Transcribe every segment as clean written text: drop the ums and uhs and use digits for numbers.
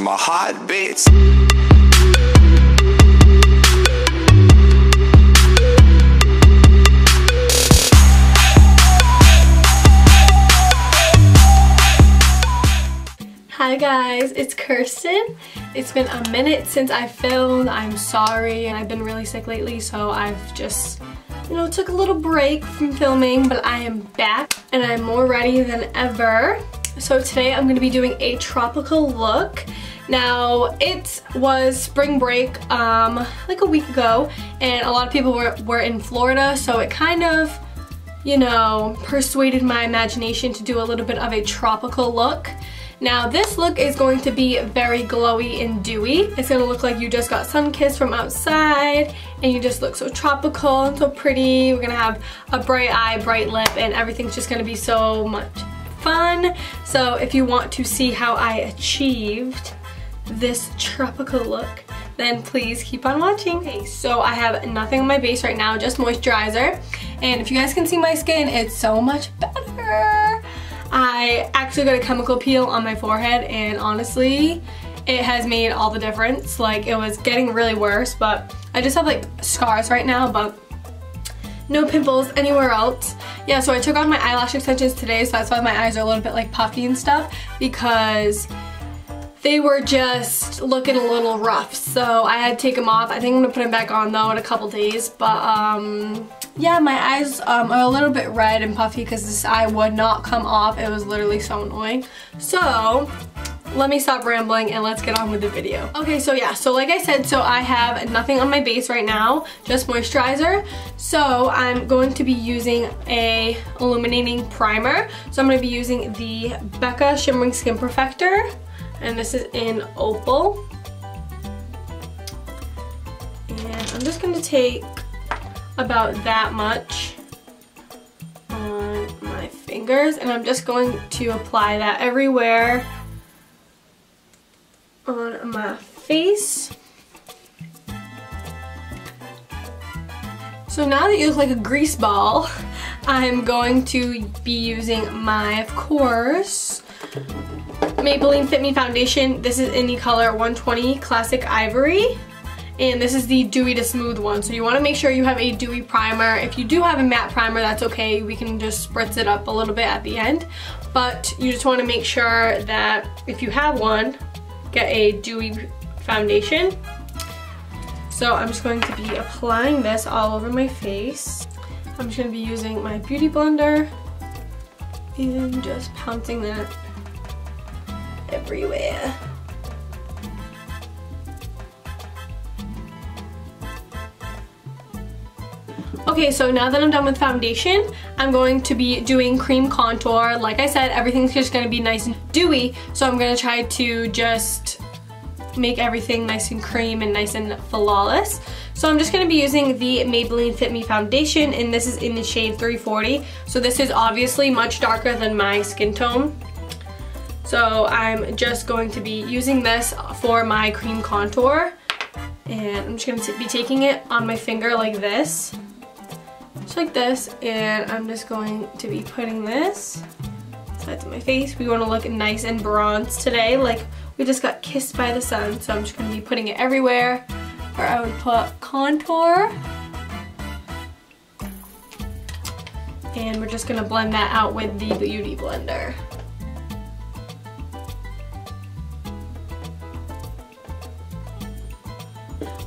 my heart beats. Hi guys, it's Kirsten. It's been a minute since I filmed. I'm sorry, and I've been really sick lately, so I've just, took a little break from filming, but I am back and I'm more ready than ever. So today I'm going to be doing a tropical look. Now, it was spring break like a week ago, and a lot of people were in Florida, so it kind of, persuaded my imagination to do a little bit of a tropical look. Now this look is going to be very glowy and dewy. It's going to look like you just got sun-kissed from outside and you just look so tropical and so pretty. We're going to have a bright eye, bright lip, and everything's just going to be so much fun. So if you want to see how I achieved this tropical look, then please keep on watching. Okay, so I have nothing on my base right now, just moisturizer. And if you guys can see my skin, it's so much better. I actually got a chemical peel on my forehead, and honestly, it has made all the difference. Like, it was getting really worse, but I just have like scars right now, but no pimples anywhere else. Yeah, so I took off my eyelash extensions today, so that's why my eyes are a little bit like puffy and stuff, because they were just looking a little rough. So I had to take them off. I think I'm gonna put them back on though in a couple days, but yeah, my eyes are a little bit red and puffy because this eye would not come off. It was literally so annoying. So let me stop rambling and let's get on with the video. Okay, so yeah, so like I said, so I have nothing on my base right now, just moisturizer. So I'm going to be using a illuminating primer. So I'm going to be using the BeautyByKay Shimmering Skin Perfector, and this is in Opal. And I'm just going to take about that much on my fingers, and I'm just going to apply that everywhere on my face. So now that you look like a grease ball, I'm going to be using my, of course, Maybelline Fit Me foundation. This is in the color 120 Classic Ivory. And this is the dewy to smooth one. So you want to make sure you have a dewy primer. If you do have a matte primer, that's okay. We can just spritz it up a little bit at the end. But you just want to make sure that if you have one, get a dewy foundation. So I'm just going to be applying this all over my face. I'm just going to be using my beauty blender and just pouncing that everywhere. Okay, so now that I'm done with foundation, I'm going to be doing cream contour. Like I said, everything's just going to be nice and dewy, so I'm going to try to just make everything nice and cream and nice and flawless. So I'm just going to be using the Maybelline Fit Me foundation, and this is in the shade 340. So this is obviously much darker than my skin tone. So I'm just going to be using this for my cream contour, and I'm just going to be taking it on my finger like this. Just like this, and I'm just going to be putting this sides of my face. We want to look nice and bronzed today, like we just got kissed by the sun. So I'm just going to be putting it everywhere where I would put contour. And we're just going to blend that out with the Beauty Blender.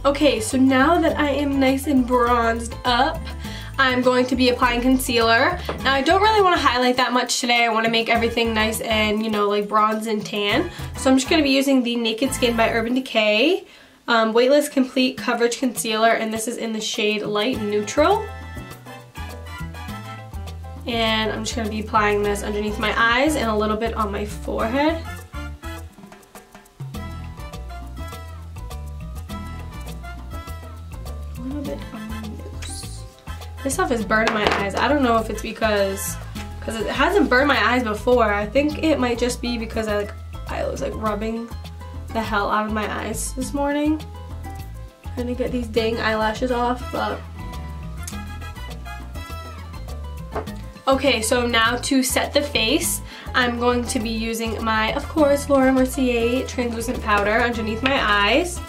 Okay, so now that I am nice and bronzed up, I'm going to be applying concealer. Now I don't really want to highlight that much today. I want to make everything nice and, like bronze and tan. So I'm just going to be using the Naked Skin by Urban Decay Weightless Complete Coverage Concealer, and this is in the shade Light Neutral. And I'm just going to be applying this underneath my eyes and a little bit on my forehead. A little bit on my nose. This stuff is burning my eyes. I don't know if it's because it hasn't burned my eyes before. I think it might just be because I was like rubbing the hell out of my eyes this morning, trying to get these dang eyelashes off, but okay, so now to set the face, I'm going to be using my, of course, Laura Mercier translucent powder underneath my eyes.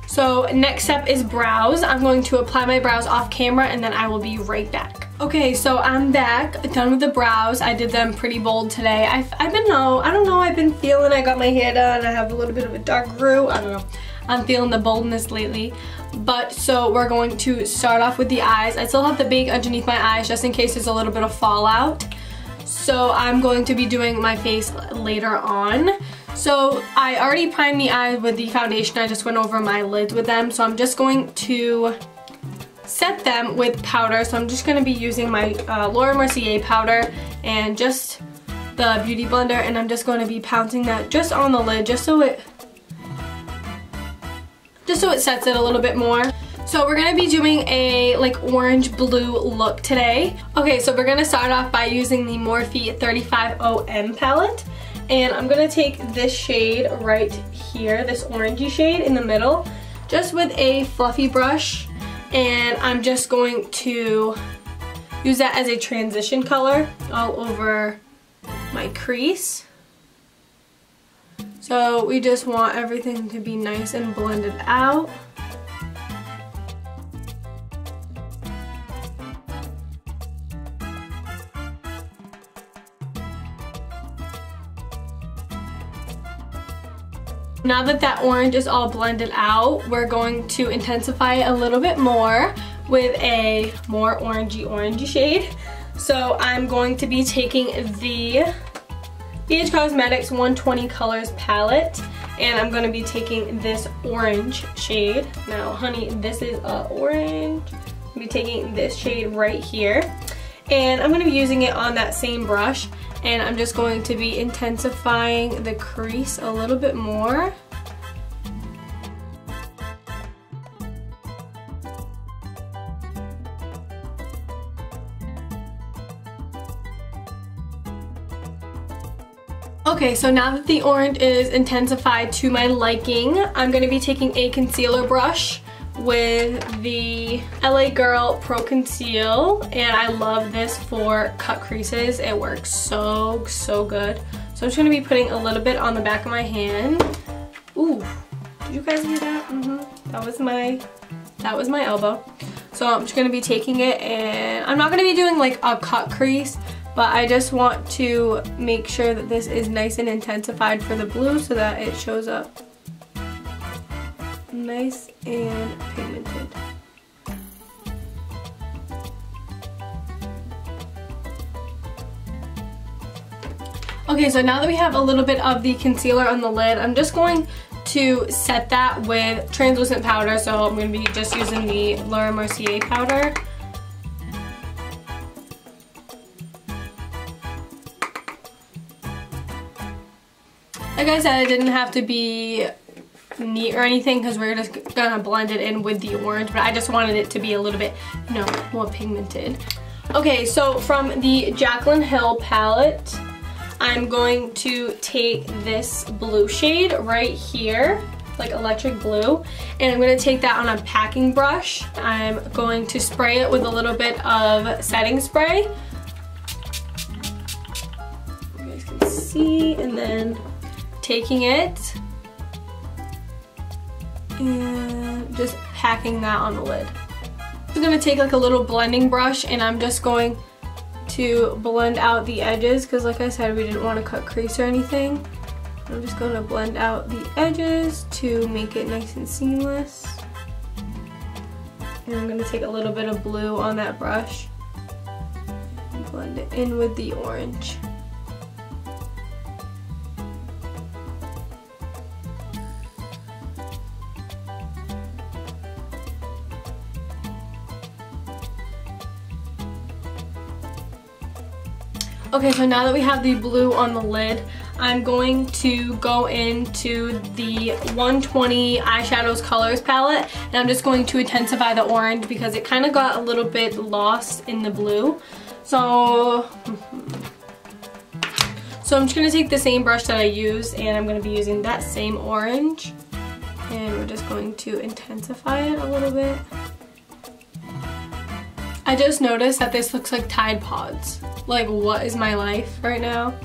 So next step is brows. I'm going to apply my brows off camera and then I will be right back. Okay, so I'm back, done with the brows. I did them pretty bold today. I've been feeling, I got my hair done, I have a little bit of a dark roux, I don't know. I'm feeling the boldness lately. But so we're going to start off with the eyes. I still have the bake underneath my eyes just in case there's a little bit of fallout. So I'm going to be doing my face later on. So I already primed the eyes with the foundation. I just went over my lids with them. So I'm just going to set them with powder. So I'm just going to be using my Laura Mercier powder and just the Beauty Blender. And I'm just going to be pouncing that just on the lid just so it sets it a little bit more. So we're going to be doing a like orange blue look today. Okay, so we're going to start off by using the Morphe 35OM palette. And I'm going to take this shade right here, this orangey shade in the middle, just with a fluffy brush. And I'm just going to use that as a transition color all over my crease. So we just want everything to be nice and blended out. Now that that orange is all blended out, we're going to intensify it a little bit more with a more orangey shade. So I'm going to be taking the BH Cosmetics 120 Colors palette, and I'm going to be taking this orange shade. Now, honey, this is orange. I'm going to be taking this shade right here, and I'm going to be using it on that same brush. And I'm just going to be intensifying the crease a little bit more. Okay, so now that the orange is intensified to my liking, I'm going to be taking a concealer brush with the LA Girl Pro Conceal, and I love this for cut creases. It works so good. So I'm just going to be putting a little bit on the back of my hand. Ooh, did you guys hear that? That was my elbow. So I'm just going to be taking it, and I'm not going to be doing like a cut crease, but I just want to make sure that this is nice and intensified for the blue so that it shows up nice and pigmented. Okay, so now that we have a little bit of the concealer on the lid, I'm just going to set that with translucent powder. So I'm going to be just using the Laura Mercier powder. Like I said, it didn't have to be neat or anything because we're just gonna blend it in with the orange, but I just wanted it to be a little bit, you know, more pigmented. Okay, so from the Jaclyn Hill palette, I'm going to take this blue shade right here, like electric blue, and I'm going to take that on a packing brush. I'm going to spray it with a little bit of setting spray. You guys can see, and then taking it and just packing that on the lid. I'm going to take like a little blending brush, and I'm just going to blend out the edges because, like I said, we didn't want to cut crease or anything. I'm just going to blend out the edges to make it nice and seamless. And I'm going to take a little bit of blue on that brush and blend it in with the orange. Okay, so now that we have the blue on the lid, I'm going to go into the 120 Eyeshadows Colors palette, and I'm just going to intensify the orange because it kind of got a little bit lost in the blue. So I'm just going to take the same brush that I used, and I'm going to be using that same orange, and we're just going to intensify it a little bit. I just noticed that this looks like Tide Pods. Like, what is my life right now?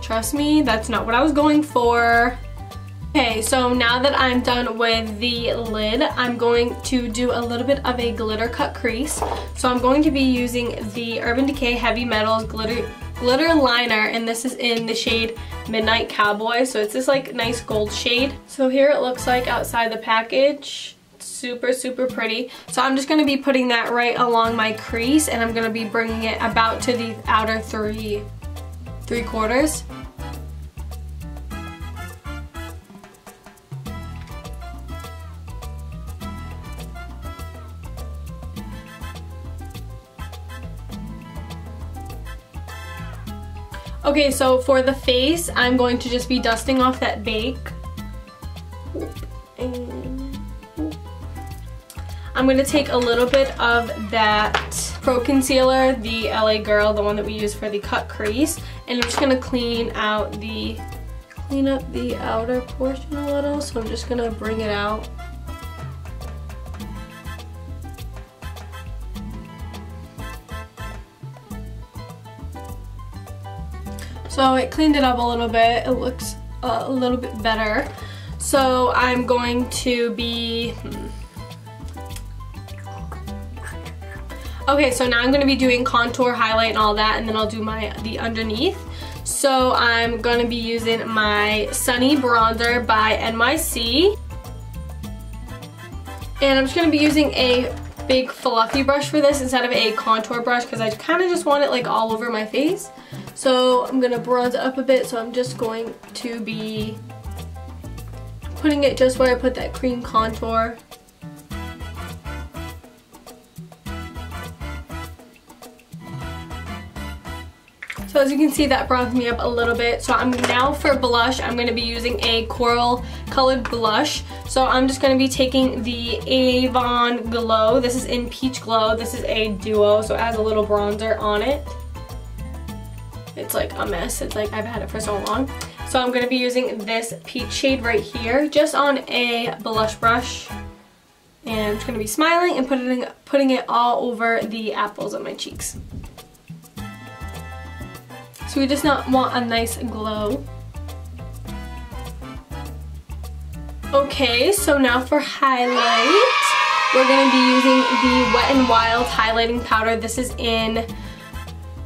Trust me, that's not what I was going for. Okay, so now that I'm done with the lid, I'm going to do a little bit of a glitter cut crease. So I'm going to be using the Urban Decay Heavy Metals glitter liner, and this is in the shade Midnight Cowboy. So it's this like nice gold shade. So here it looks like outside the package. Super, super pretty. So I'm just going to be putting that right along my crease, and I'm going to be bringing it about to the outer three quarters. Okay, so for the face, I'm going to just be dusting off that bake. And I'm going to take a little bit of that Pro Concealer, the LA Girl, the one that we use for the cut crease, and I'm just going to clean up the outer portion a little. So I'm just going to bring it out. So it cleaned it up a little bit. It looks a little bit better. So I'm going to be... Okay, so now I'm going to be doing contour, highlight, and all that, and then I'll do the underneath. So I'm going to be using my Sunny Bronzer by NYC. And I'm just going to be using a big fluffy brush for this instead of a contour brush, because I kind of just want it like all over my face. So I'm going to bronze it up a bit, so I'm just going to be putting it just where I put that cream contour. So as you can see, that bronzed me up a little bit. So now for blush, I'm going to be using a coral colored blush. So I'm just going to be taking the Avon Glow. This is in Peach Glow. This is a duo, so it has a little bronzer on it. It's like a mess. It's like I've had it for so long. So I'm going to be using this peach shade right here, just on a blush brush. And I'm just going to be smiling and putting it all over the apples of my cheeks. So we just want a nice glow. Okay, so now for highlight, we're going to be using the Wet n Wild highlighting powder. This is in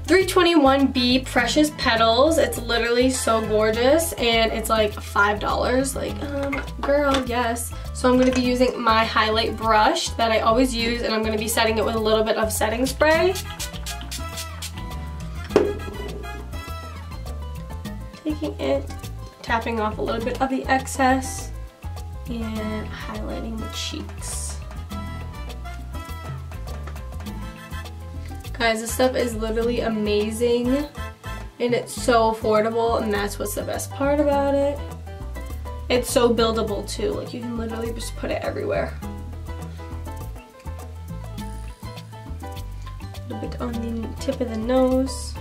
321B Precious Petals. It's literally so gorgeous, and it's like $5. Like, girl, yes. So I'm going to be using my highlight brush that I always use, and I'm going to be setting it with a little bit of setting spray. Taking it, tapping off a little bit of the excess, and highlighting the cheeks. Guys, this stuff is literally amazing, and it's so affordable, and that's what's the best part about it. It's so buildable too, like you can literally just put it everywhere. A little bit on the tip of the nose.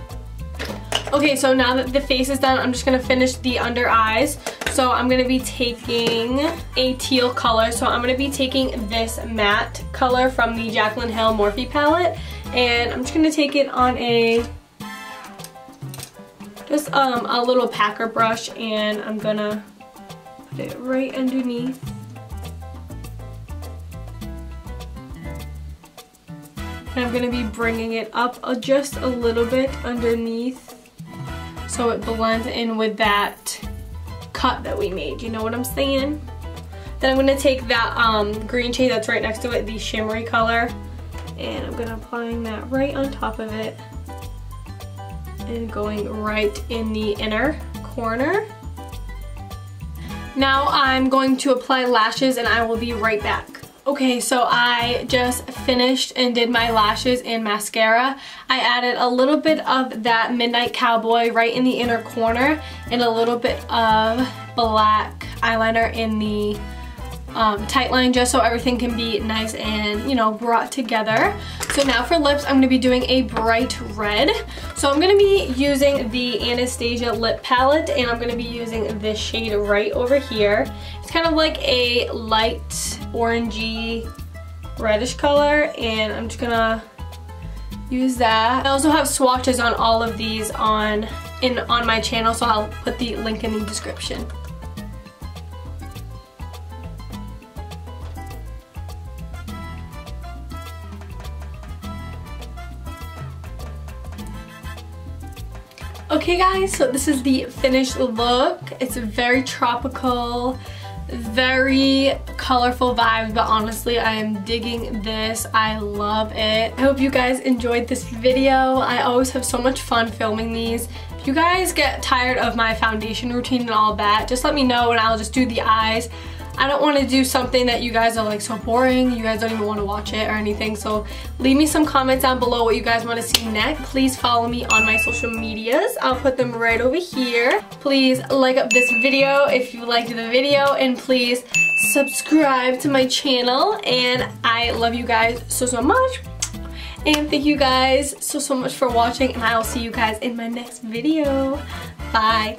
Okay, so now that the face is done, I'm just gonna finish the under eyes. So I'm gonna be taking a teal color. So I'm gonna be taking this matte color from the Jaclyn Hill Morphe palette, and I'm just gonna take it on just a little packer brush, and I'm gonna put it right underneath. And I'm gonna be bringing it up just a little bit underneath, so it blends in with that cut that we made, you know what I'm saying? Then I'm going to take that green shade that's right next to it, the shimmery color, and I'm going to apply that right on top of it and going right in the inner corner. Now I'm going to apply lashes, and I will be right back. Okay, so I just finished and did my lashes and mascara. I added a little bit of that Midnight Cowboy right in the inner corner, and a little bit of black eyeliner in the tight line, just so everything can be nice and, you know, brought together. So now for lips, I'm going to be doing a bright red. So I'm going to be using the Anastasia lip palette, and I'm going to be using this shade right over here. It's kind of like a light orangey reddish color, and I'm just going to use that. I also have swatches on all of these on my channel, so I'll put the link in the description. Okay guys, so this is the finished look. It's very tropical, very colorful vibes, but honestly I am digging this. I love it. I hope you guys enjoyed this video. I always have so much fun filming these. If you guys get tired of my foundation routine and all that, just let me know and I'll just do the eyes. I don't want to do something that you guys are like so boring, you guys don't even want to watch it or anything, so leave me some comments down below what you guys want to see next. Please follow me on my social medias. I'll put them right over here. Please like up this video if you liked the video, and please subscribe to my channel, and I love you guys so much. And thank you guys so much for watching, and I'll see you guys in my next video. Bye.